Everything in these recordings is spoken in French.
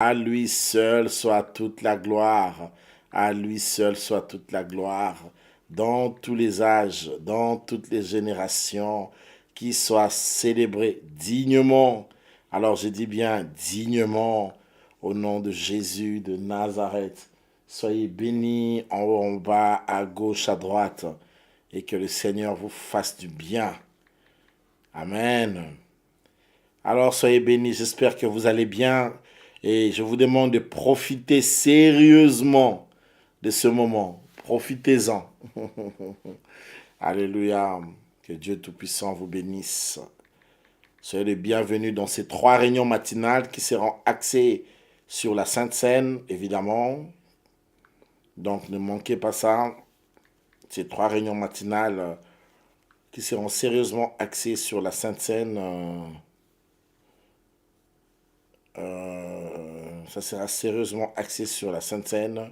À lui seul soit toute la gloire. À lui seul soit toute la gloire. Dans tous les âges, dans toutes les générations, qui soit célébré dignement. Alors je dis bien dignement, au nom de Jésus de Nazareth. Soyez bénis en haut, en bas, à gauche, à droite, et que le Seigneur vous fasse du bien. Amen. Alors soyez bénis, j'espère que vous allez bien et je vous demande de profiter sérieusement de ce moment. Profitez-en. Alléluia. Que Dieu Tout-Puissant vous bénisse. Soyez les bienvenus dans ces 3 réunions matinales qui seront axées sur la Sainte Seine, évidemment. Donc ne manquez pas ça. Ces 3 réunions matinales qui seront sérieusement axées sur la Sainte Seine. Ça sera sérieusement axé sur la Sainte Seine.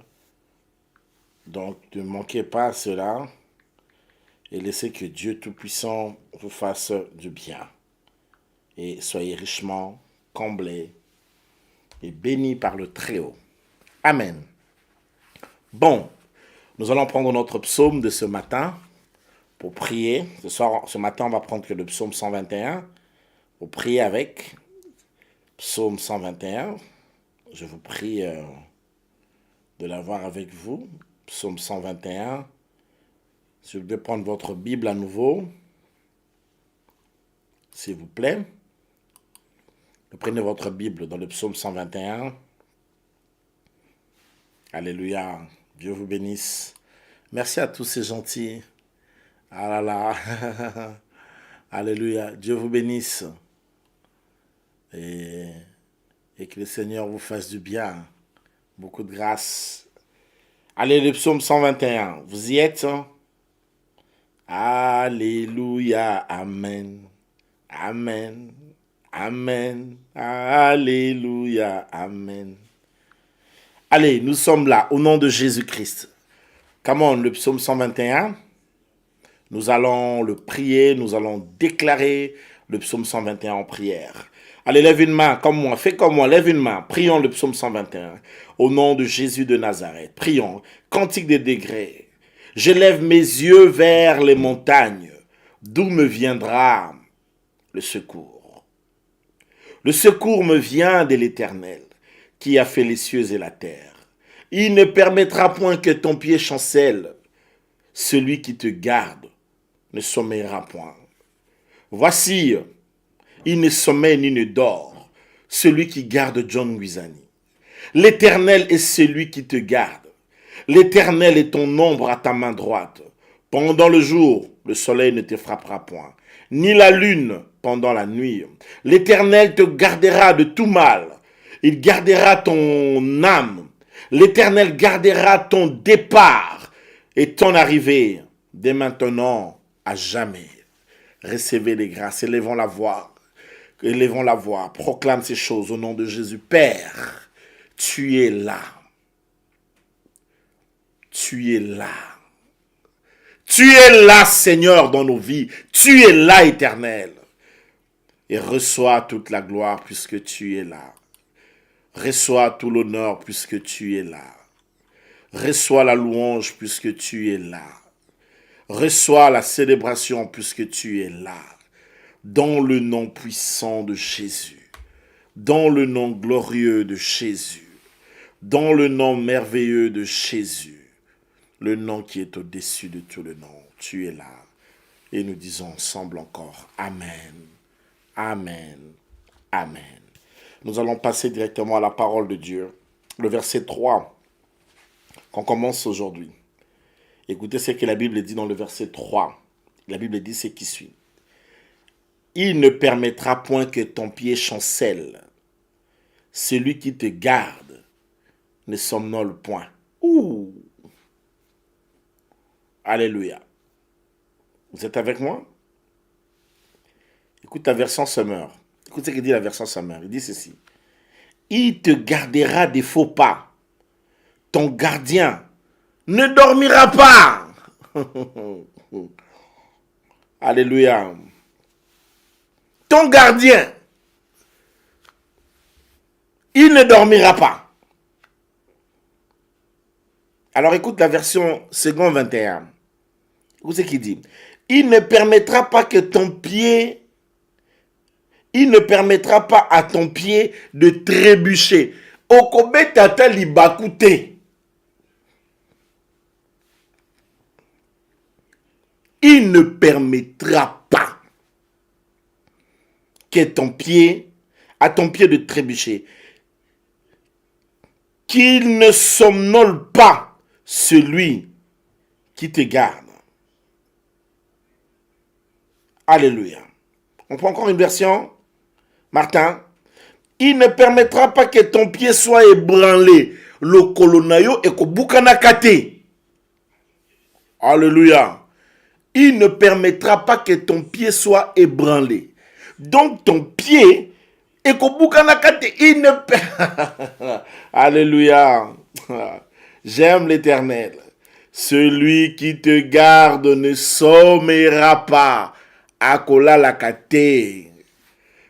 Donc ne manquez pas cela et laissez que Dieu Tout-Puissant vous fasse du bien. Et soyez richement comblés et bénis par le Très-Haut. Amen. Bon, nous allons prendre notre psaume de ce matin pour prier. Ce matin, on va prendre que le psaume 121 pour prier avec. Psaume 121. Je vous prie de l'avoir avec vous. Psaume 121. Si vous devez prendre votre Bible à nouveau, s'il vous plaît. Prenez votre Bible dans le psaume 121. Alléluia. Dieu vous bénisse. Merci à tous ces gentils. Ah là là. Alléluia. Dieu vous bénisse. Et que le Seigneur vous fasse du bien. Beaucoup de grâce. Allez, le psaume 121. Vous y êtes? Alléluia. Amen. Amen. Amen. Alléluia. Amen. Allez, nous sommes là, au nom de Jésus-Christ. Come on, le psaume 121. Nous allons le prier, nous allons déclarer le psaume 121 en prière. Allez, lève une main comme moi, fais comme moi, lève une main. Prions le psaume 121. Au nom de Jésus de Nazareth. Prions. Cantique des degrés. Je lève mes yeux vers les montagnes. D'où me viendra le secours? Le secours me vient de l'Éternel, qui a fait les cieux et la terre. Il ne permettra point que ton pied chancelle. Celui qui te garde ne sommeillera point. Voici, il ne sommeille ni ne dort, celui qui garde John Wizani. L'Éternel est celui qui te garde. L'Éternel est ton ombre à ta main droite. Pendant le jour, le soleil ne te frappera point, ni la lune pendant la nuit. L'Éternel te gardera de tout mal. Il gardera ton âme. L'Éternel gardera ton départ et ton arrivée dès maintenant à jamais. Recevez les grâces, élevons la voix. Élevons la voix, proclame ces choses au nom de Jésus. Père, tu es là. Tu es là. Tu es là, Seigneur, dans nos vies. Tu es là, Éternel. Et reçois toute la gloire puisque tu es là. Reçois tout l'honneur puisque tu es là. Reçois la louange puisque tu es là. Reçois la célébration puisque tu es là. Dans le nom puissant de Jésus. Dans le nom glorieux de Jésus. Dans le nom merveilleux de Jésus. Le nom qui est au-dessus de tout le nom. Tu es là. Et nous disons ensemble encore Amen. Amen. Amen. Nous allons passer directement à la parole de Dieu. Le verset 3 qu'on commence aujourd'hui. Écoutez ce que la Bible dit dans le verset 3. La Bible dit ce qui suit. Il ne permettra point que ton pied chancelle. Celui qui te garde ne somnole point. Ouh! Alléluia. Vous êtes avec moi? Écoute la version Summer. Écoute ce que dit la version Summer. Il dit ceci. Il te gardera des faux pas. Ton gardien ne dormira pas. Alléluia. Ton gardien, il ne dormira pas. Alors écoute la version second 21. Où c'est qu'il dit? Il ne permettra pas que ton pied, il ne permettra pas à ton pied de trébucher. Okobe tata libakute. Il ne permettra pas que à ton pied de trébucher. Qu'il ne somnole pas celui qui te garde. Alléluia. On prend encore une version. Martin. Il ne permettra pas que ton pied soit ébranlé. Le kolonayo et kobukanakate. Alléluia. Il ne permettra pas que ton pied soit ébranlé. Donc ton pied est kobukanakate. Il ne Alléluia. J'aime l'Éternel. Celui qui te garde ne sommeillera pas. Akola lakate.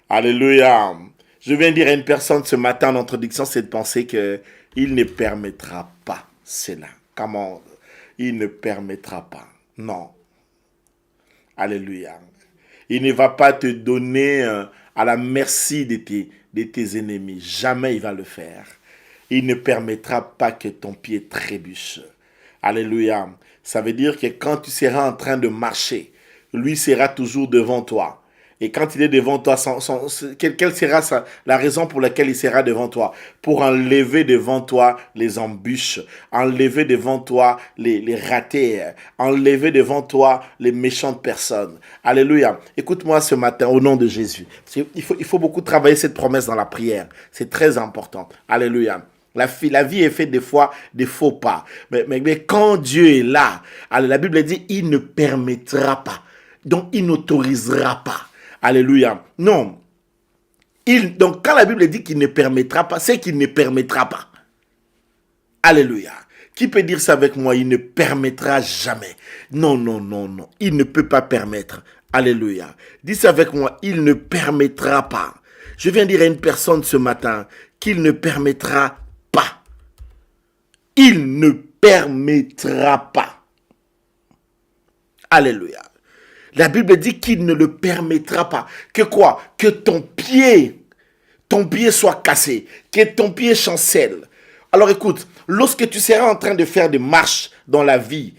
Alléluia. Je viens dire à une personne ce matin en introduction, c'est de penser qu'il ne permettra pas cela. Comment? Il ne permettra pas. Non. Alléluia. Il ne va pas te donner à la merci de tes ennemis. Jamais il va le faire. Il ne permettra pas que ton pied trébuche. Alléluia. Ça veut dire que quand tu seras en train de marcher, lui sera toujours devant toi. Et quand il est devant toi, quelle sera la raison pour laquelle il sera devant toi? Pour enlever devant toi les embûches, enlever devant toi les ratés, enlever devant toi les méchantes personnes. Alléluia. Écoute-moi ce matin au nom de Jésus. Il faut beaucoup travailler cette promesse dans la prière. C'est très important. Alléluia. La vie est faite des fois des faux pas. Mais quand Dieu est là, la Bible dit, il ne permettra pas. Donc, il n'autorisera pas. Alléluia. Non. Donc, quand la Bible dit qu'il ne permettra pas, c'est qu'il ne permettra pas. Alléluia. Qui peut dire ça avec moi? Il ne permettra jamais. Non, non, non, non. Il ne peut pas permettre. Alléluia. Dis ça avec moi. Il ne permettra pas. Je viens dire à une personne ce matin qu'il ne permettra pas. Il ne permettra pas. Alléluia. La Bible dit qu'il ne le permettra pas. Que quoi? Que ton pied soit cassé. Que ton pied chancelle. Alors écoute, lorsque tu seras en train de faire des marches dans la vie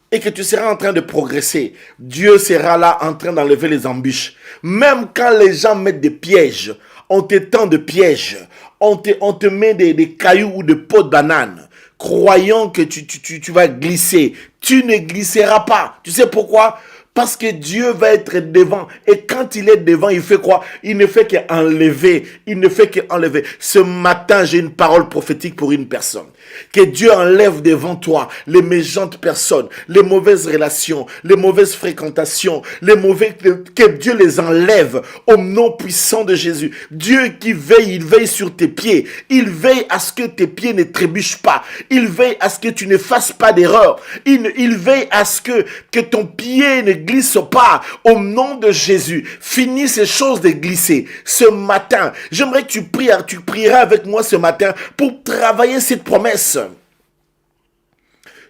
et que tu seras en train de progresser, Dieu sera là en train d'enlever les embûches. Même quand les gens mettent des pièges, on te tend de pièges, on te met des cailloux ou des pots de banane, croyant que tu vas glisser. Tu ne glisseras pas. Tu sais pourquoi? Parce que Dieu va être devant. Et quand il est devant, il fait quoi? Il ne fait qu'enlever. Il ne fait qu'enlever. Ce matin, j'ai une parole prophétique pour une personne. Que Dieu enlève devant toi les méchantes personnes, les mauvaises relations, les mauvaises fréquentations, que Dieu les enlève au nom puissant de Jésus. Dieu qui veille, il veille sur tes pieds. Il veille à ce que tes pieds ne trébuchent pas. Il veille à ce que tu ne fasses pas d'erreur. Il veille à ce que ton pied ne glisse pas. Au nom de Jésus, finis ces choses de glisser. Ce matin, j'aimerais que tu prieras avec moi ce matin pour travailler cette promesse.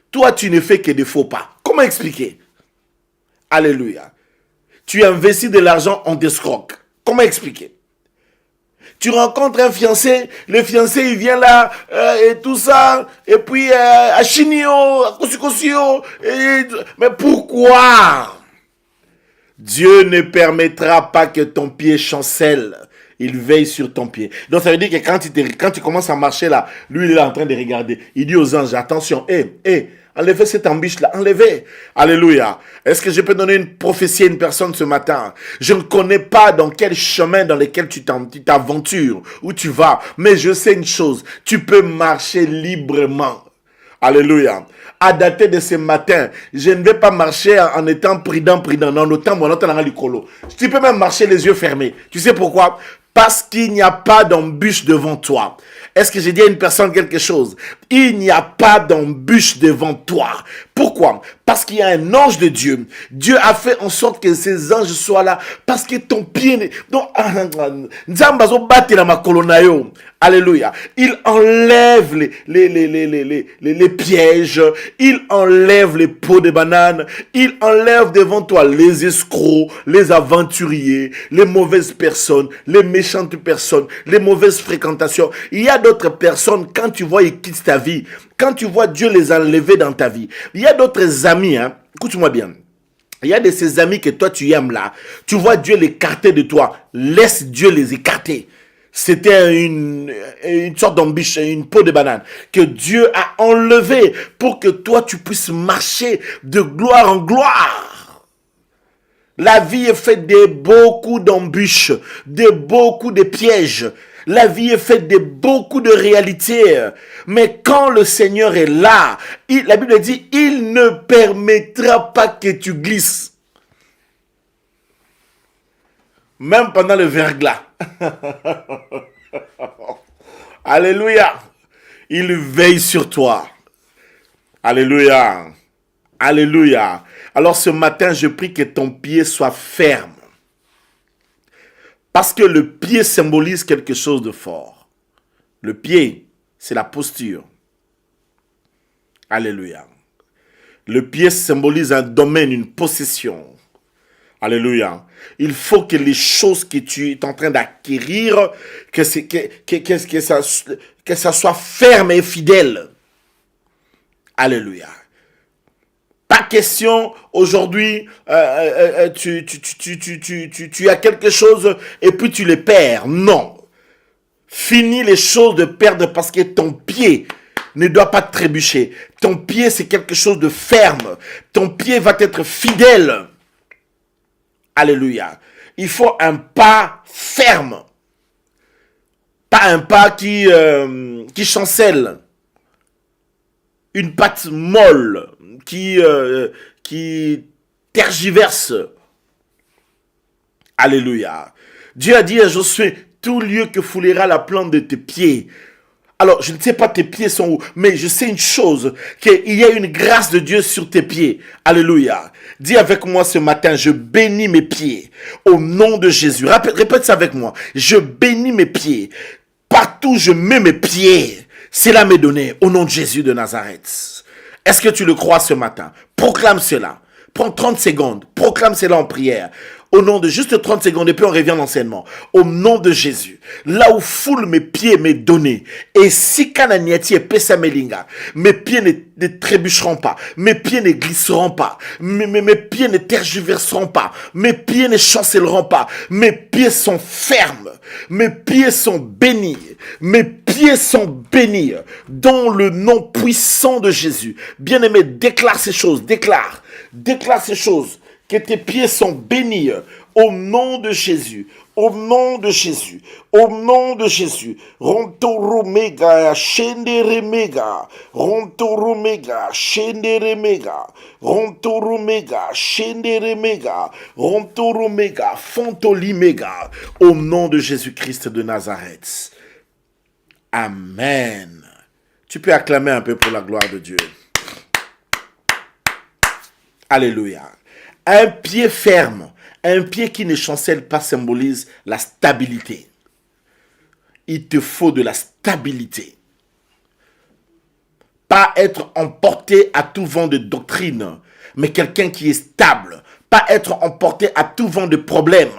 Toi, tu ne fais que des faux pas. Comment expliquer? Alléluia. Tu investis de l'argent, on t'escroque. Comment expliquer? Tu rencontres un fiancé, le fiancé il vient là et tout ça, et puis à Chinio, à Kosikosio, mais pourquoi? Dieu ne permettra pas que ton pied chancelle. Il veille sur ton pied. Donc ça veut dire que quand tu commences à marcher là, lui il est là en train de regarder. Il dit aux anges, attention, enlevez cette embûche là, enlevez. Alléluia. Est-ce que je peux donner une prophétie à une personne ce matin? Je ne connais pas dans quel chemin dans lequel tu t'aventures, où tu vas, mais je sais une chose, tu peux marcher librement. Alléluia. À dater de ce matin, je ne vais pas marcher en étant prudent. Non, tu peux même marcher les yeux fermés. Tu sais pourquoi? Parce qu'il n'y a pas d'embûche devant toi. Est-ce que j'ai dit à une personne quelque chose? Il n'y a pas d'embûche devant toi. Pourquoi? Parce qu'il y a un ange de Dieu. Dieu a fait en sorte que ces anges soient là. Parce que ton pied... Donc, alléluia. Il enlève les pièges. Il enlève les pots de banane. Il enlève devant toi les escrocs, les aventuriers, les mauvaises personnes, les méchantes personnes, les mauvaises fréquentations. Il y a d'autres personnes, quand tu vois, ils quittent ta vie. Quand tu vois Dieu les enlever dans ta vie. Il y a d'autres amis, hein. Écoute-moi bien. Il y a de ces amis que toi tu aimes là. Tu vois Dieu l'écarter de toi. Laisse Dieu les écarter. C'était une sorte d'embûche, une peau de banane que Dieu a enlevé pour que toi tu puisses marcher de gloire en gloire. La vie est faite de beaucoup d'embûches, de beaucoup de pièges. La vie est faite de beaucoup de réalités. Mais quand le Seigneur est là, la Bible dit, il ne permettra pas que tu glisses. Même pendant le verglas. Alléluia. Il veille sur toi. Alléluia. Alléluia. Alors ce matin, je prie que ton pied soit ferme. Parce que le pied symbolise quelque chose de fort. Le pied, c'est la posture. Alléluia. Le pied symbolise un domaine, une possession. Alléluia. Il faut que les choses que tu es en train d'acquérir, que ça soit ferme et fidèle. Alléluia. Pas question aujourd'hui, tu as quelque chose et puis tu le perds. Non. Finis les choses de perdre parce que ton pied ne doit pas trébucher. Ton pied, c'est quelque chose de ferme. Ton pied va être fidèle. Alléluia. Il faut un pas ferme. Pas un pas qui chancelle. Une patte molle qui tergiverse. Alléluia. Dieu a dit à Josué, tout lieu que foulera la plante de tes pieds. Alors, je ne sais pas tes pieds sont où, mais je sais une chose, qu'il y a une grâce de Dieu sur tes pieds. Alléluia. Dis avec moi ce matin, je bénis mes pieds au nom de Jésus. Répète ça avec moi. Je bénis mes pieds. Partout où je mets mes pieds, cela m'est donné au nom de Jésus de Nazareth. Est-ce que tu le crois ce matin? Proclame cela. Prends 30 secondes. Proclame cela en prière. Au nom de juste 30 secondes et puis on revient à l'enseignement. Au nom de Jésus. Là où foule mes pieds m'est donné. Et si kananiati et pesamelinga, mes pieds ne trébucheront pas. Mes pieds ne glisseront pas. Mes pieds ne tergiverseront pas. Mes pieds ne chancelleront pas. Mes pieds sont fermes. Mes pieds sont bénis. Mes pieds sont bénis. Dans le nom puissant de Jésus. Bien-aimé, déclare ces choses. Déclare ces choses. Que tes pieds sont bénis au nom de Jésus, au nom de Jésus, au nom de Jésus. Rontoromega, shenderemega, rontoromega, shenderemega, rontoromega, shenderemega, rontoromega, fontolimega, au nom de Jésus-Christ de Nazareth. Amen. Tu peux acclamer un peu pour la gloire de Dieu. Alléluia. Un pied ferme, un pied qui ne chancelle pas symbolise la stabilité. Il te faut de la stabilité. Pas être emporté à tout vent de doctrine, mais quelqu'un qui est stable. Pas être emporté à tout vent de problèmes,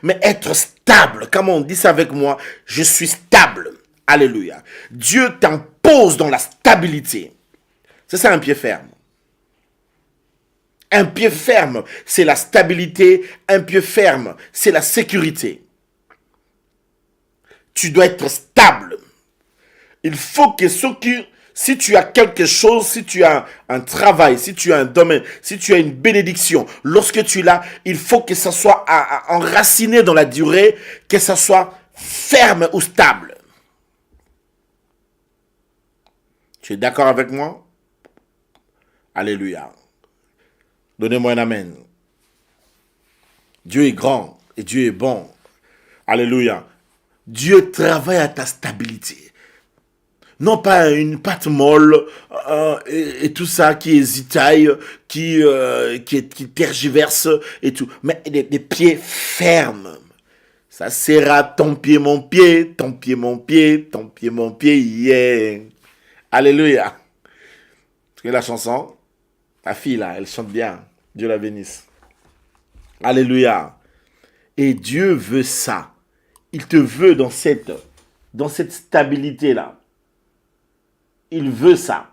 mais être stable. Comme on dit ça avec moi, je suis stable. Alléluia. Dieu t'impose dans la stabilité. C'est ça un pied ferme. Un pied ferme, c'est la stabilité. Un pied ferme, c'est la sécurité. Tu dois être stable. Il faut que si tu as quelque chose, si tu as un travail, si tu as un domaine, si tu as une bénédiction, lorsque tu l'as, il faut que ça soit enraciné dans la durée, que ça soit ferme ou stable. Tu es d'accord avec moi? Alléluia. Donnez-moi un amen. Dieu est grand et Dieu est bon. Alléluia. Dieu travaille à ta stabilité. Non pas une pâte molle et tout ça qui hésitaille, qui tergiverse et tout. Mais des pieds fermes. Ça sera ton pied, mon pied, ton pied, mon pied, ton pied, mon pied, yeah. Alléluia. Parce que la chanson, ta fille là, elle chante bien. Dieu la bénisse. Alléluia. Et Dieu veut ça. Il te veut dans cette stabilité-là. Il veut ça.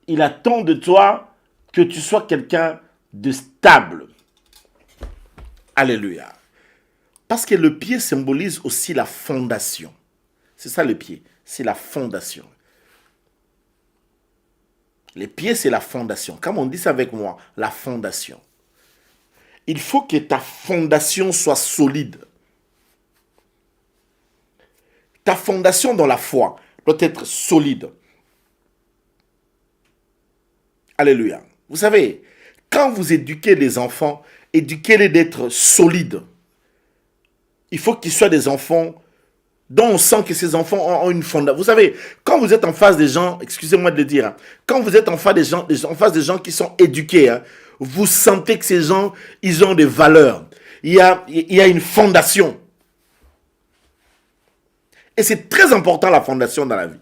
Il attend de toi que tu sois quelqu'un de stable. Alléluia. Parce que le pied symbolise aussi la fondation. C'est ça le pied, c'est la fondation. Les pieds, c'est la fondation. Comme on dit ça avec moi, la fondation. Il faut que ta fondation soit solide. Ta fondation dans la foi doit être solide. Alléluia. Vous savez, quand vous éduquez les enfants, éduquez-les d'être solides. Il faut qu'ils soient des enfants dont on sent que ces enfants ont une fondation. Vous savez, quand vous êtes en face des gens, excusez-moi de le dire, hein, quand vous êtes en face des gens qui sont éduqués, hein, vous sentez que ces gens, ils ont des valeurs. Il y a une fondation. Et c'est très important la fondation dans la vie.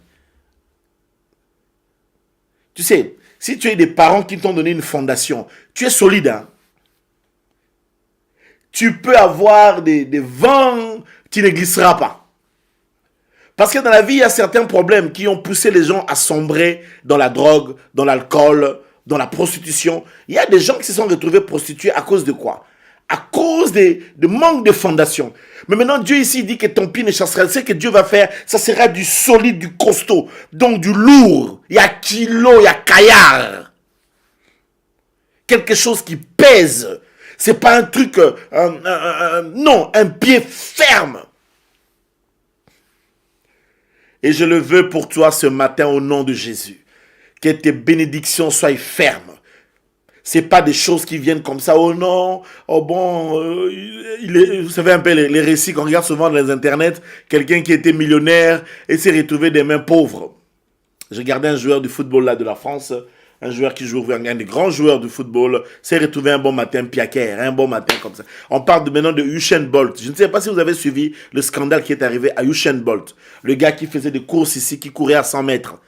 Tu sais, si tu as des parents qui t'ont donné une fondation, tu es solide. Hein? Tu peux avoir des vents, tu ne glisseras pas. Parce que dans la vie, il y a certains problèmes qui ont poussé les gens à sombrer dans la drogue, dans l'alcool, dans la prostitution. Il y a des gens qui se sont retrouvés prostitués à cause de quoi? À cause de manque de fondation. Mais maintenant, Dieu ici dit que ton pied ne chassera. Ce que Dieu va faire, ça sera du solide, du costaud. Donc du lourd. Il y a kilo, il y a caillard. Quelque chose qui pèse. C'est pas un truc... non, un pied ferme. Et je le veux pour toi ce matin au nom de Jésus. Que tes bénédictions soient fermes. C'est pas des choses qui viennent comme ça. Oh non, oh bon, vous savez un peu les récits qu'on regarde souvent dans les internets. Quelqu'un qui était millionnaire et s'est retrouvé des mains pauvres. Je regardais un joueur du football là de la France, un joueur qui joue, un des grands joueurs du football, s'est retrouvé un bon matin piaquer, un bon matin comme ça. On parle maintenant de Usain Bolt. Je ne sais pas si vous avez suivi le scandale qui est arrivé à Usain Bolt. Le gars qui faisait des courses ici, qui courait à 100 mètres.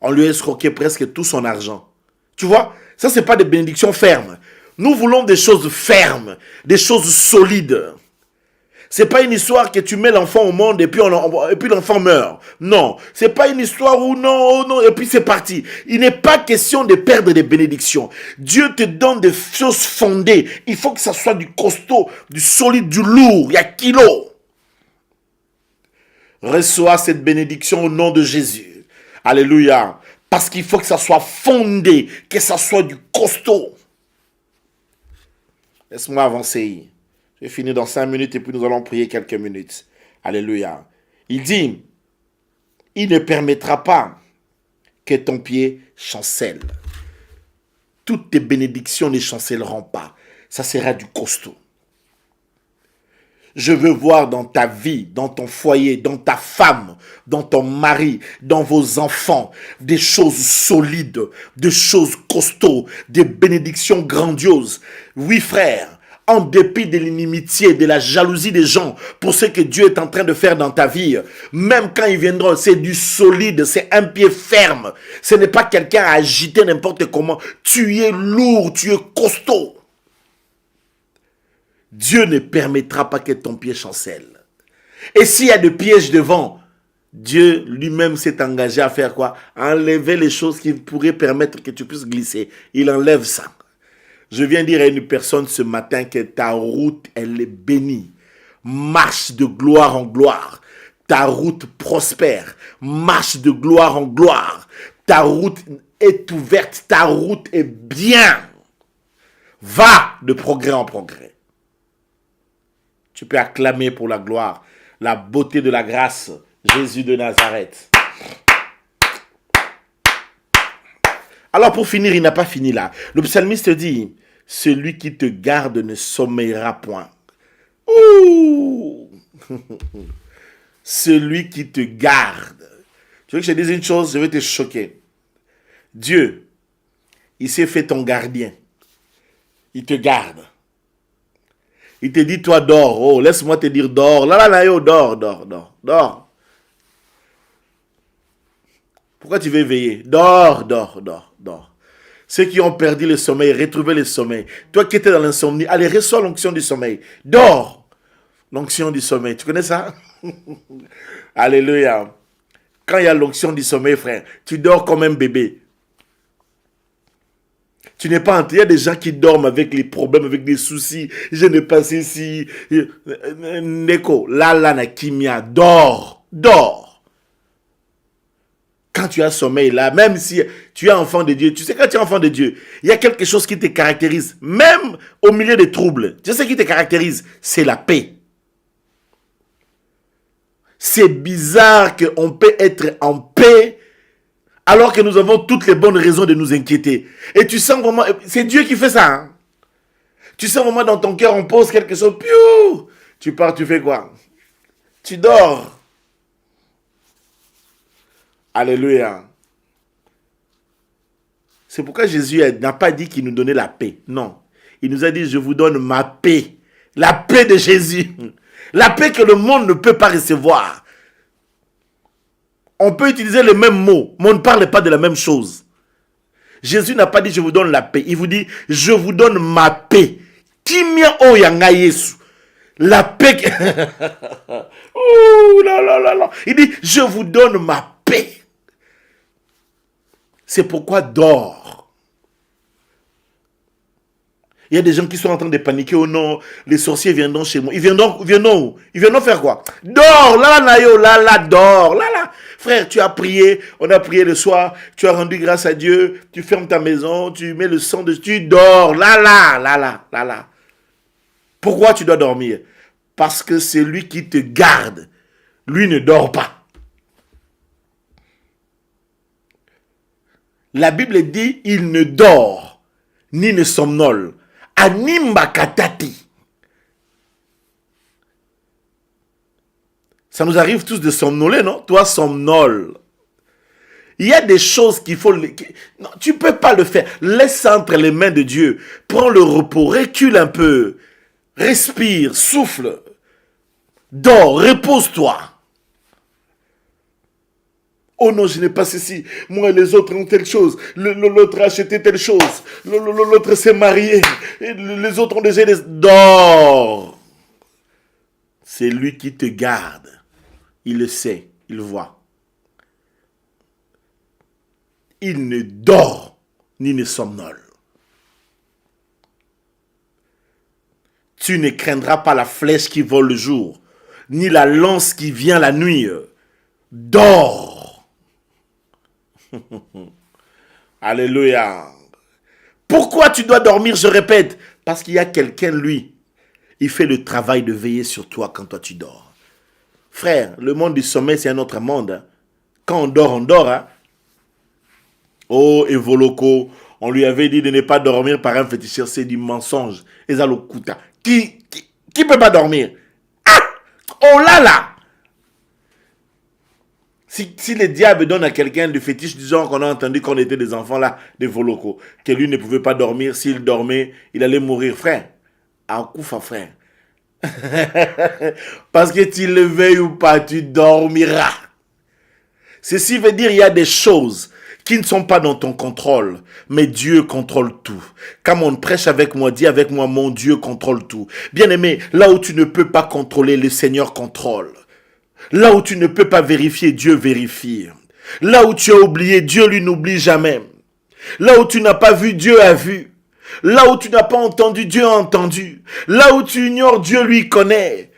On lui a escroqué presque tout son argent. Tu vois, ça c'est pas des bénédictions fermes. Nous voulons des choses fermes, des choses solides. C'est pas une histoire que tu mets l'enfant au monde et puis l'enfant meurt. Non, c'est pas une histoire où non, oh non, et puis c'est parti. Il n'est pas question de perdre des bénédictions. Dieu te donne des choses fondées. Il faut que ça soit du costaud, du solide, du lourd. Il y a kilo. Reçois cette bénédiction au nom de Jésus. Alléluia. Parce qu'il faut que ça soit fondé, que ça soit du costaud. Laisse-moi avancer. Je vais finir dans 5 minutes et puis nous allons prier quelques minutes. Alléluia. Il dit, il ne permettra pas que ton pied chancelle. Toutes tes bénédictions ne chancelleront pas. Ça sera du costaud. Je veux voir dans ta vie, dans ton foyer, dans ta femme, dans ton mari, dans vos enfants, des choses solides, des choses costauds, des bénédictions grandioses. Oui, frère. En dépit de l'inimitié, de la jalousie des gens, pour ce que Dieu est en train de faire dans ta vie, même quand ils viendront, c'est du solide, c'est un pied ferme. Ce n'est pas quelqu'un à agiter n'importe comment. Tu es lourd, tu es costaud. Dieu ne permettra pas que ton pied chancelle. Et s'il y a des pièges devant, Dieu lui-même s'est engagé à faire quoi? Enlever les choses qui pourraient permettre que tu puisses glisser. Il enlève ça. Je viens dire à une personne ce matin que ta route, elle est bénie. Marche de gloire en gloire. Ta route prospère. Marche de gloire en gloire. Ta route est ouverte. Ta route est bien. Va de progrès en progrès. Tu peux acclamer pour la gloire, la beauté de la grâce, Jésus de Nazareth. Alors pour finir, il n'a pas fini là. Le psalmiste dit, celui qui te garde ne sommeillera point. Ouh! Celui qui te garde. Tu veux que je te dise une chose, je vais te choquer. Dieu, il s'est fait ton gardien. Il te garde. Il te dit, toi, dors. Oh, laisse-moi te dire, dors. Là, là, là, yo, dors, dors, dors, dors. Pourquoi tu veux veiller? Dors, dors, dors, dors. Ceux qui ont perdu le sommeil, retrouvez le sommeil. Toi qui étais dans l'insomnie, allez, reçois l'onction du sommeil. Dors. L'onction du sommeil. Tu connais ça? Alléluia. Quand il y a l'onction du sommeil, frère, tu dors comme un bébé. Tu n'es pas entré. Il y a des gens qui dorment avec les problèmes, avec des soucis. Je n'ai pas ici. Neko, là, na kimia. Dors. Dors. Quand tu as sommeil là, même si tu es enfant de Dieu, tu sais quand tu es enfant de Dieu, il y a quelque chose qui te caractérise, même au milieu des troubles. Tu sais ce qui te caractérise? C'est la paix. C'est bizarre qu'on peut être en paix alors que nous avons toutes les bonnes raisons de nous inquiéter. Et tu sens vraiment, c'est Dieu qui fait ça. Hein? Tu sens vraiment dans ton cœur, on pose quelque chose, piou, tu pars, tu fais quoi? Tu dors. Alléluia. C'est pourquoi Jésus n'a pas dit qu'il nous donnait la paix. Non. Il nous a dit, je vous donne ma paix. La paix de Jésus. La paix que le monde ne peut pas recevoir. On peut utiliser les mêmes mots, mais on ne parle pas de la même chose. Jésus n'a pas dit, je vous donne la paix. Il vous dit, je vous donne ma paix. Kimia o yanga Yesu. La paix. Ouh là là là là. Il dit, je vous donne ma paix. C'est pourquoi dors. Il y a des gens qui sont en train de paniquer. Oh non, les sorciers viendront chez moi. Ils viendront où? Ils viendront faire quoi? Dors, là, nayo, là, dors, là. Frère, tu as prié, on a prié le soir, tu as rendu grâce à Dieu, tu fermes ta maison, tu mets le sang dessus, tu dors, là. Pourquoi tu dois dormir? Parce que c'est lui qui te garde. Lui ne dort pas. La Bible dit, il ne dort, ni ne somnole. Animba katati. Ça nous arrive tous de somnoler, non? Toi, somnole. Il y a des choses qu'il faut... Non, tu ne peux pas le faire. Laisse ça entre les mains de Dieu. Prends le repos, recule un peu. Respire, souffle. Dors, repose-toi. Oh non, je n'ai pas ceci. Moi, les autres ont telle chose. L'autre a acheté telle chose. L'autre s'est marié. Les autres ont déjà des... Dors. C'est lui qui te garde. Il le sait. Il voit. Il ne dort ni ne somnole. Tu ne craindras pas la flèche qui vole le jour, ni la lance qui vient la nuit. Dors. Alléluia. Pourquoi tu dois dormir, je répète? Parce qu'il y a quelqu'un, lui, il fait le travail de veiller sur toi quand toi tu dors. Frère, le monde du sommeil, c'est un autre monde. Hein. Quand on dort. Hein. Oh, Evoloko, on lui avait dit de ne pas dormir par un féticheur, c'est du mensonge. Ezalokuta. Qui peut pas dormir? Ah! Oh là là! Si le diable donne à quelqu'un le fétiche, disons qu'on a entendu qu'on était des enfants là, des Voloko, que lui ne pouvait pas dormir, s'il dormait, il allait mourir, frère. Akoufa, frère. Parce que tu le veuilles ou pas, tu dormiras. Ceci veut dire qu'il y a des choses qui ne sont pas dans ton contrôle, mais Dieu contrôle tout. Comme on prêche avec moi, dis avec moi, mon Dieu contrôle tout. Bien-aimé, là où tu ne peux pas contrôler, le Seigneur contrôle. Là où tu ne peux pas vérifier, Dieu vérifie. Là où tu as oublié, Dieu lui n'oublie jamais. Là où tu n'as pas vu, Dieu a vu. Là où tu n'as pas entendu, Dieu a entendu. Là où tu ignores, Dieu lui connaît.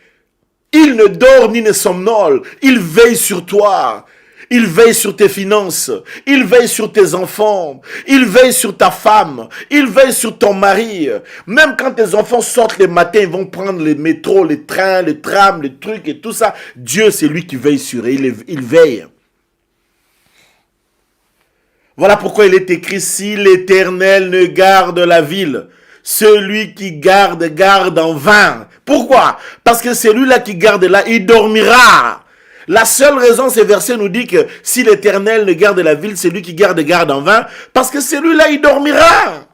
Il ne dort ni ne somnole. Il veille sur toi. Il veille sur tes finances. Il veille sur tes enfants. Il veille sur ta femme. Il veille sur ton mari. Même quand tes enfants sortent le matin, ils vont prendre les métros, les trains, les trams, les trucs et tout ça. Dieu, c'est lui qui veille sur eux. Il veille. Voilà pourquoi il est écrit, si l'Éternel ne garde la ville, celui qui garde en vain. Pourquoi? Parce que celui-là qui garde là, il dormira. La seule raison, ces versets nous dit que si l'Éternel ne garde la ville, c'est lui qui garde en vain, parce que celui-là, il dormira.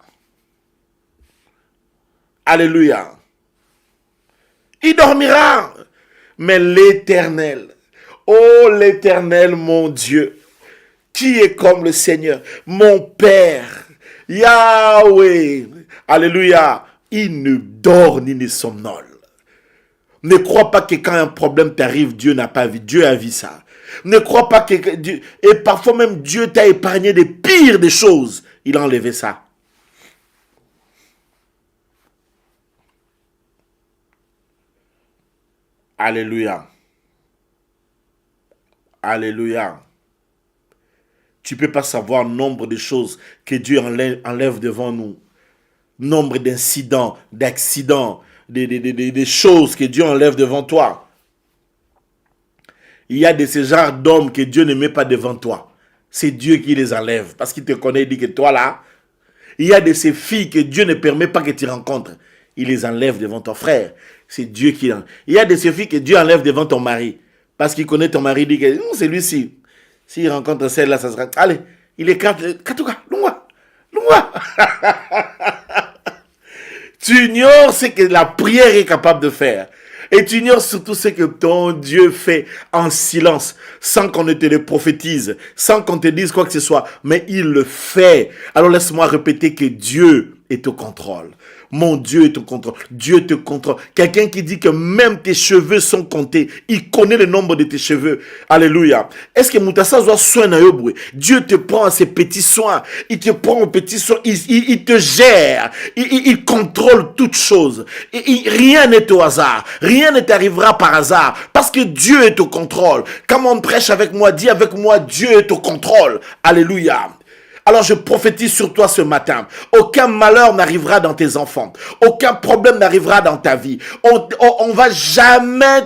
Alléluia. Il dormira. Mais l'Éternel, oh l'Éternel, mon Dieu, qui est comme le Seigneur, mon Père, Yahweh, alléluia, il ne dort ni ne somnole. Ne crois pas que quand un problème t'arrive, Dieu n'a pas vu, Dieu a vu ça. Ne crois pas que Dieu, et parfois même Dieu t'a épargné des pires des choses, il a enlevé ça. Alléluia. Alléluia. Tu ne peux pas savoir le nombre de choses que Dieu enlève devant nous. Nombre d'incidents, d'accidents, des choses que Dieu enlève devant toi. Il y a de ces genres d'hommes que Dieu ne met pas devant toi. C'est Dieu qui les enlève. Parce qu'il te connaît, il dit que toi là, il y a de ces filles que Dieu ne permet pas que tu rencontres. Il les enlève devant ton frère. C'est Dieu qui enlève. Il y a de ces filles que Dieu enlève devant ton mari. Parce qu'il connaît ton mari, il dit que c'est lui-ci. S'il rencontre celle-là, ça sera... Allez, il écarte... Katuka, Lungwa, Lungwa. Tu ignores ce que la prière est capable de faire. Et tu ignores surtout ce que ton Dieu fait en silence, sans qu'on ne te le prophétise, sans qu'on te dise quoi que ce soit. Mais il le fait. Alors laisse-moi répéter que Dieu est au contrôle. Mon Dieu est au contrôle. Dieu te contrôle. Quelqu'un qui dit que même tes cheveux sont comptés. Il connaît le nombre de tes cheveux. Alléluia. Est-ce que Moutassa doit soigner Dieu te prend à ses petits soins. Il te prend aux petits soins. Il te gère. Il contrôle toutes choses. Rien n'est au hasard. Rien ne t'arrivera par hasard. Parce que Dieu est au contrôle. Quand on prêche avec moi, dis avec moi, Dieu est au contrôle. Alléluia. Alors je prophétise sur toi ce matin. Aucun malheur n'arrivera dans tes enfants. Aucun problème n'arrivera dans ta vie. On va jamais,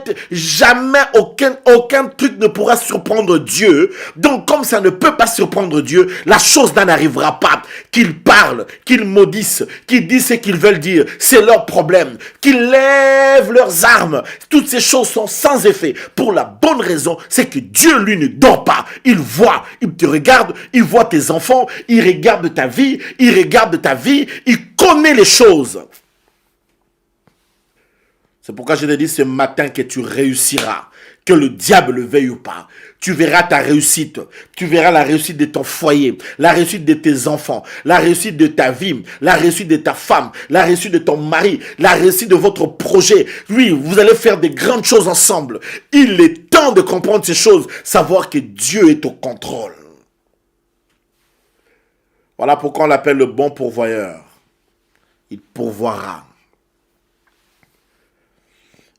aucun truc ne pourra surprendre Dieu. Donc comme ça ne peut pas surprendre Dieu, la chose n'arrivera pas. Qu'ils parlent, qu'ils maudissent, qu'ils disent ce qu'ils veulent dire. C'est leur problème. Qu'ils lèvent leurs armes. Toutes ces choses sont sans effet. Pour la bonne raison, c'est que Dieu, lui, ne dort pas. Il voit, il te regarde, il voit tes enfants, il regarde ta vie, il connaît les choses. C'est pourquoi je te dis ce matin que tu réussiras, que le diable le veuille ou pas. Tu verras ta réussite, tu verras la réussite de ton foyer, la réussite de tes enfants, la réussite de ta vie, la réussite de ta femme, la réussite de ton mari, la réussite de votre projet. Oui, vous allez faire des grandes choses ensemble. Il est temps de comprendre ces choses, savoir que Dieu est au contrôle. Voilà pourquoi on l'appelle le bon pourvoyeur. Il pourvoira.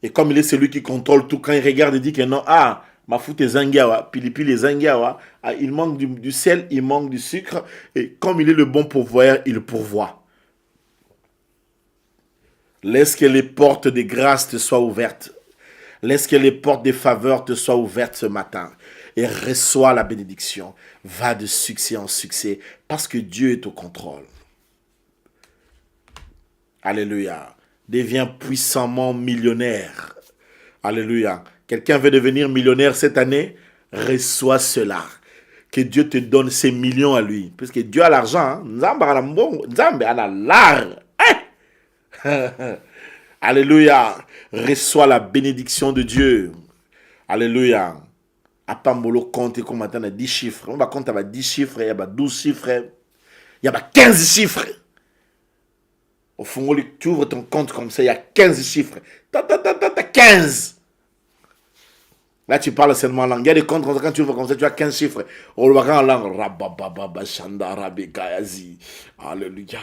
Et comme il est celui qui contrôle tout, quand il regarde, il dit que non, ma foute est zangiawa, pili zangiawa, il manque du sel, il manque du sucre, et comme il est le bon pourvoyeur, il pourvoit. Laisse que les portes des grâces te soient ouvertes. Laisse que les portes des faveurs te soient ouvertes ce matin. Et reçois la bénédiction. Va de succès en succès. Parce que Dieu est au contrôle. Alléluia. Deviens puissamment millionnaire. Alléluia. Quelqu'un veut devenir millionnaire cette année? Reçois cela. Que Dieu te donne ces millions à lui. Puisque Dieu a l'argent. Nzambe a l'art. Alléluia. Reçois la bénédiction de Dieu. Alléluia. À Pambolo, compte comme maintenant 10 chiffres. On va compter 10 chiffres, il y a 12 chiffres, il y a 15 chiffres. Au fond, tu ouvres ton compte comme ça, il y a 15 chiffres. 15. Là, tu parles seulement en langue. Il y a des comptes comme ça, quand tu ouvres comme ça, tu as 15 chiffres. On le voit en langue. Alléluia.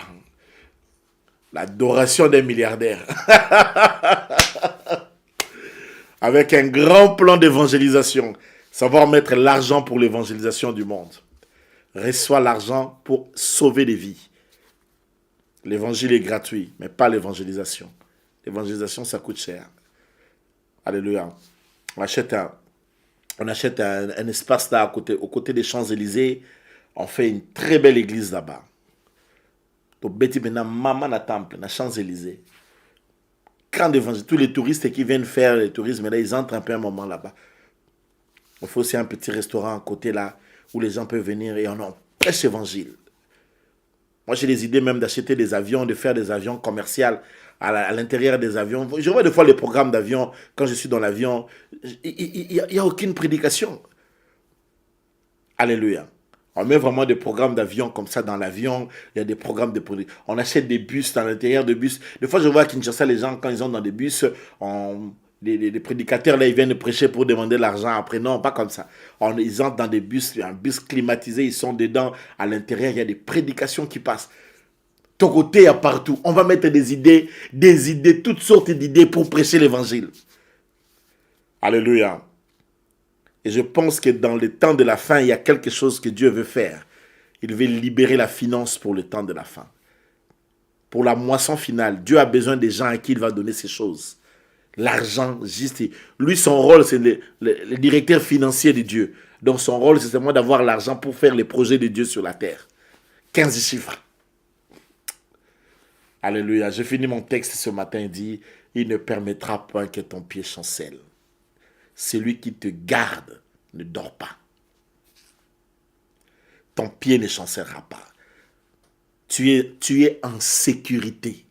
L'adoration des milliardaires. Avec un grand plan d'évangélisation. Savoir mettre l'argent pour l'évangélisation du monde. Reçois l'argent pour sauver des vies. L'évangile est gratuit, mais pas l'évangélisation. L'évangélisation, ça coûte cher. Alléluia. On achète un espace là, aux côtés des Champs-Élysées. On fait une très belle église là-bas. Donc, maman na temple, na Champs-Élysées. Grand évangile. Tous les touristes qui viennent faire le tourisme, là, ils entrent un peu un moment là-bas. On fait aussi un petit restaurant à côté là, où les gens peuvent venir et on en prêche l'évangile. Moi, j'ai des idées même d'acheter des avions, de faire des avions commerciaux à l'intérieur des avions. Je vois des fois les programmes d'avion, quand je suis dans l'avion, il n'y a aucune prédication. Alléluia. On met vraiment des programmes d'avion comme ça dans l'avion. Il y a des programmes de prédication. On achète des bus dans l'intérieur de bus. Des fois, je vois à Kinshasa, les gens, quand ils sont dans des bus, les prédicateurs, là, ils viennent prêcher pour demander l'argent après. Non, pas comme ça. Ils entrent dans des bus, un bus climatisé, ils sont dedans. À l'intérieur, il y a des prédications qui passent. Ton côté, il y a partout. On va mettre des idées, toutes sortes d'idées pour prêcher l'évangile. Alléluia. Et je pense que dans le temps de la fin, il y a quelque chose que Dieu veut faire. Il veut libérer la finance pour le temps de la fin. Pour la moisson finale, Dieu a besoin des gens à qui il va donner ces choses. L'argent, juste. Lui, son rôle, c'est le directeur financier de Dieu. Donc, son rôle, c'est seulement d'avoir l'argent pour faire les projets de Dieu sur la terre. 15 chiffres. Alléluia. Je finis mon texte ce matin. Il dit, il ne permettra pas que ton pied chancelle. Celui qui te garde ne dort pas. Ton pied ne chancellera pas. Tu es en sécurité.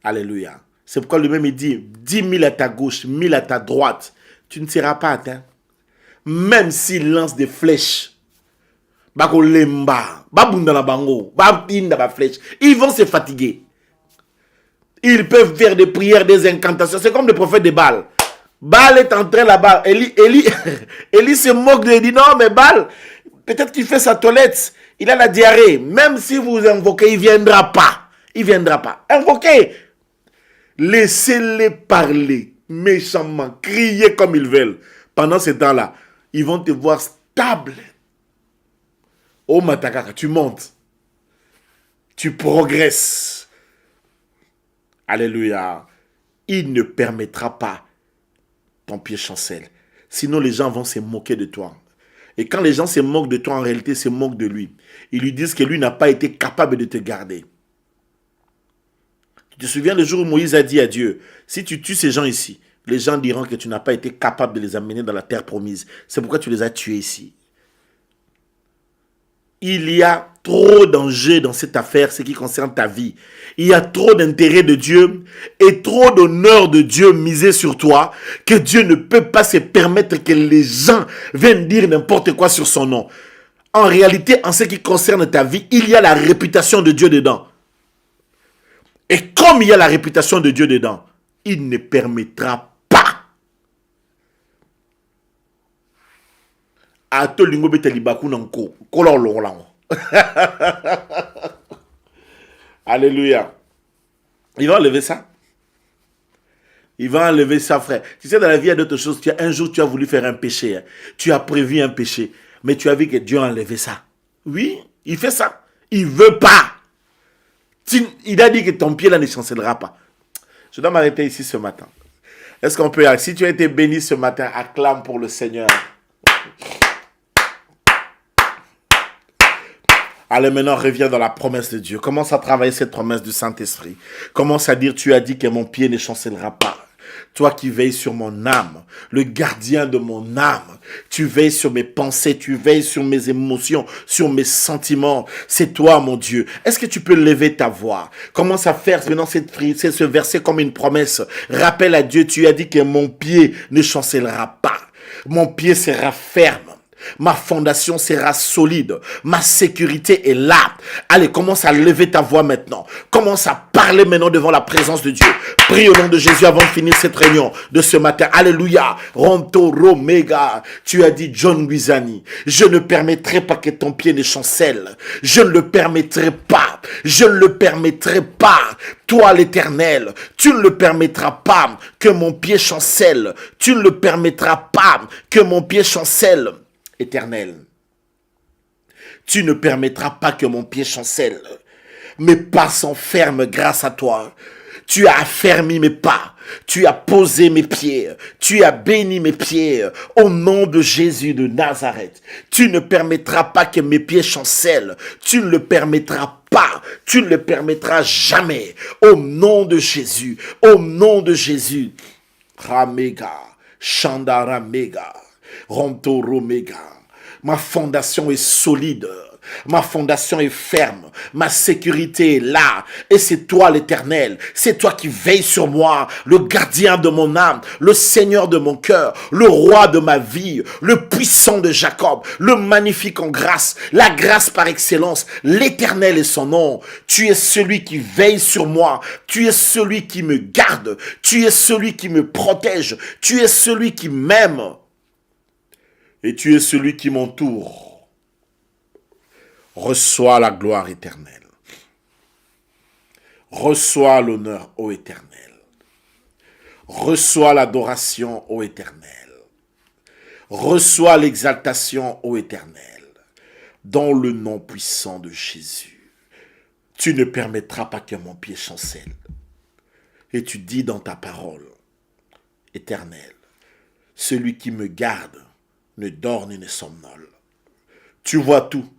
Alléluia. C'est pourquoi lui-même il dit, 10 000 à ta gauche, 1000 à ta droite, tu ne seras pas atteint. Même s'il lance des flèches, ils vont se fatiguer. Ils peuvent faire des prières, des incantations. C'est comme le prophète de Baal. Baal est entré là-bas. Élie se moque de lui. Il dit non, mais Baal, peut-être qu'il fait sa toilette. Il a la diarrhée. Même si vous invoquez, il ne viendra pas. Il ne viendra pas. Invoquez. Laissez-les parler méchamment, crier comme ils veulent. Pendant ce temps-là, ils vont te voir stable. Oh Matakaka, tu montes. Tu progresses. Alléluia. Il ne permettra pas ton pied chancelle. Sinon, les gens vont se moquer de toi. Et quand les gens se moquent de toi, en réalité, se moquent de lui. Ils lui disent que lui n'a pas été capable de te garder. Tu te souviens le jour où Moïse a dit à Dieu, si tu tues ces gens ici, les gens diront que tu n'as pas été capable de les amener dans la terre promise. C'est pourquoi tu les as tués ici. Il y a trop d'enjeux dans cette affaire, ce qui concerne ta vie. Il y a trop d'intérêt de Dieu et trop d'honneur de Dieu misé sur toi que Dieu ne peut pas se permettre que les gens viennent dire n'importe quoi sur son nom. En réalité, en ce qui concerne ta vie, il y a la réputation de Dieu dedans. Et comme il y a la réputation de Dieu dedans, il ne permettra pas. Alléluia. Il va enlever ça. Il va enlever ça, frère. Tu sais, dans la vie, il y a d'autres choses. Un jour, tu as voulu faire un péché. Tu as prévu un péché. Mais tu as vu que Dieu a enlevé ça. Oui, il fait ça. Il ne veut pas. Il a dit que ton pied là ne chancellera pas. Je dois m'arrêter ici ce matin. Est-ce qu'on peut, si tu as été béni ce matin, acclame pour le Seigneur. Allez, maintenant, reviens dans la promesse de Dieu. Commence à travailler cette promesse du Saint-Esprit. Commence à dire, tu as dit que mon pied ne chancellera pas. Toi qui veilles sur mon âme, le gardien de mon âme. Tu veilles sur mes pensées, tu veilles sur mes émotions, sur mes sentiments. C'est toi, mon Dieu. Est-ce que tu peux lever ta voix? Commence à faire maintenant ce verset comme une promesse. Rappelle à Dieu, tu as dit que mon pied ne chancellera pas. Mon pied sera ferme. Ma fondation sera solide. Ma sécurité est là. Allez, commence à lever ta voix maintenant. Commence à parler maintenant devant la présence de Dieu. Prie au nom de Jésus avant de finir cette réunion de ce matin. Alléluia. Ronto Romega. Tu as dit, John Guizani, je ne permettrai pas que ton pied ne chancelle. Je ne le permettrai pas. Je ne le permettrai pas. Toi, l'Éternel, tu ne le permettras pas que mon pied chancelle. Tu ne le permettras pas que mon pied chancelle. Éternel, tu ne permettras pas que mon pied chancelle. Mes pas sont fermes grâce à toi. Tu as affermi mes pas. Tu as posé mes pieds. Tu as béni mes pieds. Au nom de Jésus de Nazareth. Tu ne permettras pas que mes pieds chancellent. Tu ne le permettras pas. Tu ne le permettras jamais. Au nom de Jésus. Au nom de Jésus. Ramega. Chandara Mega. Ronto Romega. Ma fondation est solide. Ma fondation est ferme, ma sécurité est là, et c'est toi l'Éternel, c'est toi qui veilles sur moi, le gardien de mon âme, le Seigneur de mon cœur, le roi de ma vie, le puissant de Jacob, le magnifique en grâce, la grâce par excellence, l'Éternel est son nom. Tu es celui qui veille sur moi, tu es celui qui me garde, tu es celui qui me protège, tu es celui qui m'aime, et tu es celui qui m'entoure. Reçois la gloire éternelle. Reçois l'honneur, ô Éternel. Reçois l'adoration, ô Éternel. Reçois l'exaltation, ô Éternel. Dans le nom puissant de Jésus. Tu ne permettras pas que mon pied chancelle. Et tu dis dans ta parole, Éternel, celui qui me garde ne dort ni ne somnole. Tu vois tout.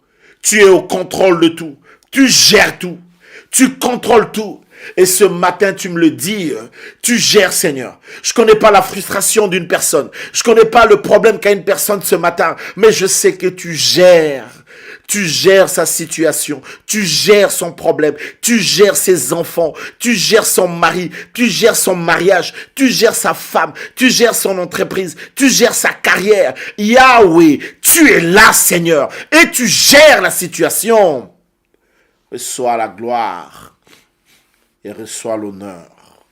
Tu es au contrôle de tout. Tu gères tout. Tu contrôles tout. Et ce matin, tu me le dis, tu gères, Seigneur. Je connais pas la frustration d'une personne. Je connais pas le problème qu'a une personne ce matin. Mais je sais que tu gères. Tu gères sa situation, tu gères son problème, tu gères ses enfants, tu gères son mari, tu gères son mariage, tu gères sa femme, tu gères son entreprise, tu gères sa carrière. Yahweh, tu es là, Seigneur, et tu gères la situation. Reçois la gloire et reçois l'honneur.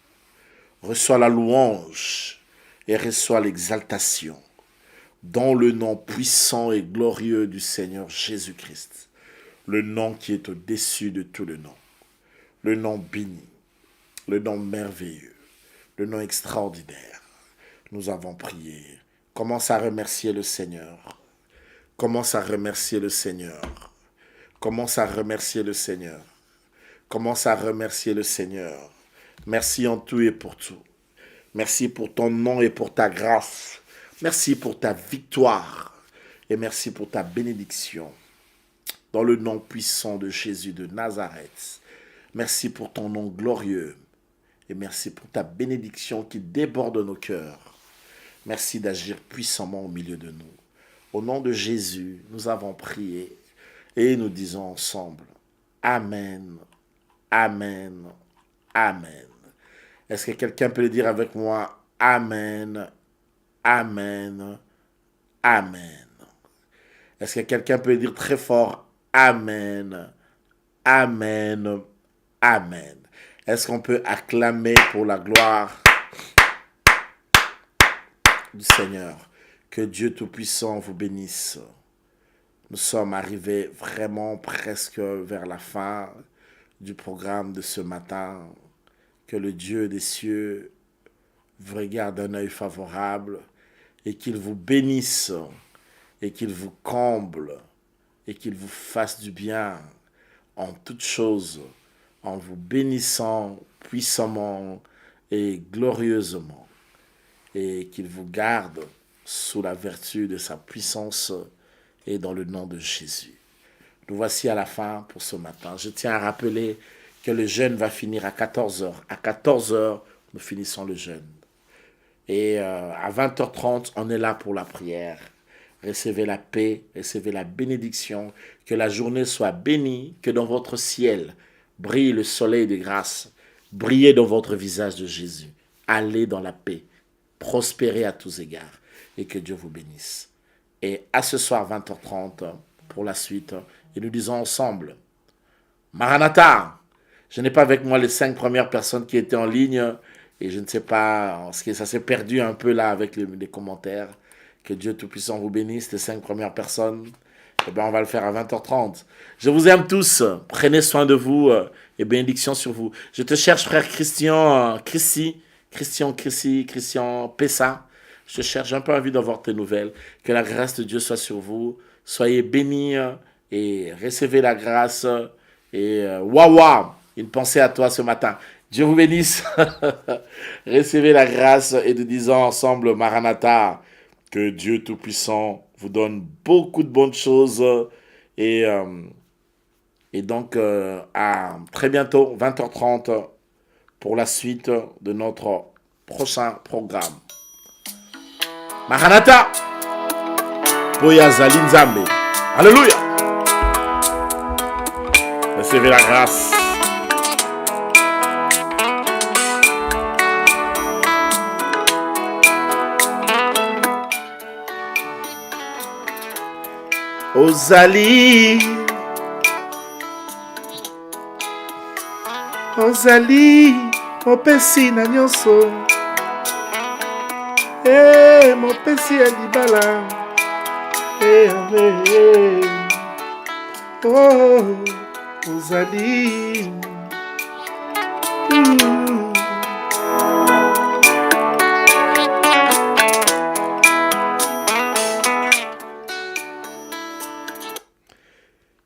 Reçois la louange et reçois l'exaltation. Dans le nom puissant et glorieux du Seigneur Jésus-Christ, le nom qui est au-dessus de tout le nom, le nom béni, le nom merveilleux, le nom extraordinaire, nous avons prié. Commence à remercier le Seigneur. Commence à remercier le Seigneur. Commence à remercier le Seigneur. Commence à remercier le Seigneur. Merci en tout et pour tout. Merci pour ton nom et pour ta grâce. Merci pour ta victoire et merci pour ta bénédiction. Dans le nom puissant de Jésus de Nazareth, merci pour ton nom glorieux et merci pour ta bénédiction qui déborde nos cœurs. Merci d'agir puissamment au milieu de nous. Au nom de Jésus, nous avons prié et nous disons ensemble, Amen, Amen, Amen. Est-ce que quelqu'un peut le dire avec moi, Amen, Amen, Amen. Est-ce que quelqu'un peut dire très fort Amen, Amen, Amen. Est-ce qu'on peut acclamer pour la gloire du Seigneur? Que Dieu Tout-Puissant vous bénisse. Nous sommes arrivés vraiment presque vers la fin du programme de ce matin. Que le Dieu des cieux vous regarde d'un œil favorable et qu'il vous bénisse, et qu'il vous comble, et qu'il vous fasse du bien en toutes choses, en vous bénissant puissamment et glorieusement, et qu'il vous garde sous la vertu de sa puissance et dans le nom de Jésus. Nous voici à la fin pour ce matin. Je tiens à rappeler que le jeûne va finir à 14h. À 14h, nous finissons le jeûne. Et à 20h30, on est là pour la prière. Recevez la paix, recevez la bénédiction. Que la journée soit bénie, que dans votre ciel brille le soleil de grâce. Brillez dans votre visage de Jésus. Allez dans la paix. Prospérez à tous égards. Et que Dieu vous bénisse. Et à ce soir, 20h30, pour la suite. Et nous disons ensemble, Maranatha! Je n'ai pas avec moi les 5 premières personnes qui étaient en ligne. Et je ne sais pas, parce que ça s'est perdu un peu là avec les commentaires. Que Dieu Tout-Puissant vous bénisse, les 5 premières personnes. Eh bien, on va le faire à 20h30. Je vous aime tous. Prenez soin de vous et bénédiction sur vous. Je te cherche, frère Christian Pessa. Je cherche un peu envie d'avoir tes nouvelles. Que la grâce de Dieu soit sur vous. Soyez bénis et recevez la grâce. Et waouh, une pensée à toi ce matin. Dieu vous bénisse. Recevez la grâce et nous disons ensemble, Maranatha, que Dieu Tout-Puissant vous donne beaucoup de bonnes choses. Et donc, à très bientôt, 20h30, pour la suite de notre prochain programme. Maranatha! Poya Zalinzambe. Alléluia. Recevez la grâce. Ozali. Ozali. Mopesi na nyonso. Mopesi ya libala. Oh, ozali.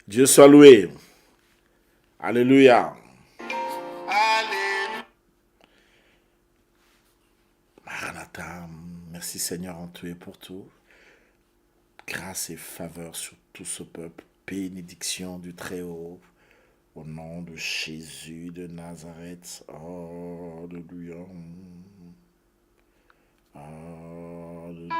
Dieu soit loué. Alléluia. Maranatha, merci Seigneur en tout et pour tout. Grâce et faveur sur tout ce peuple. Bénédiction du Très-Haut. Au nom de Jésus de Nazareth. Alléluia. Alléluia.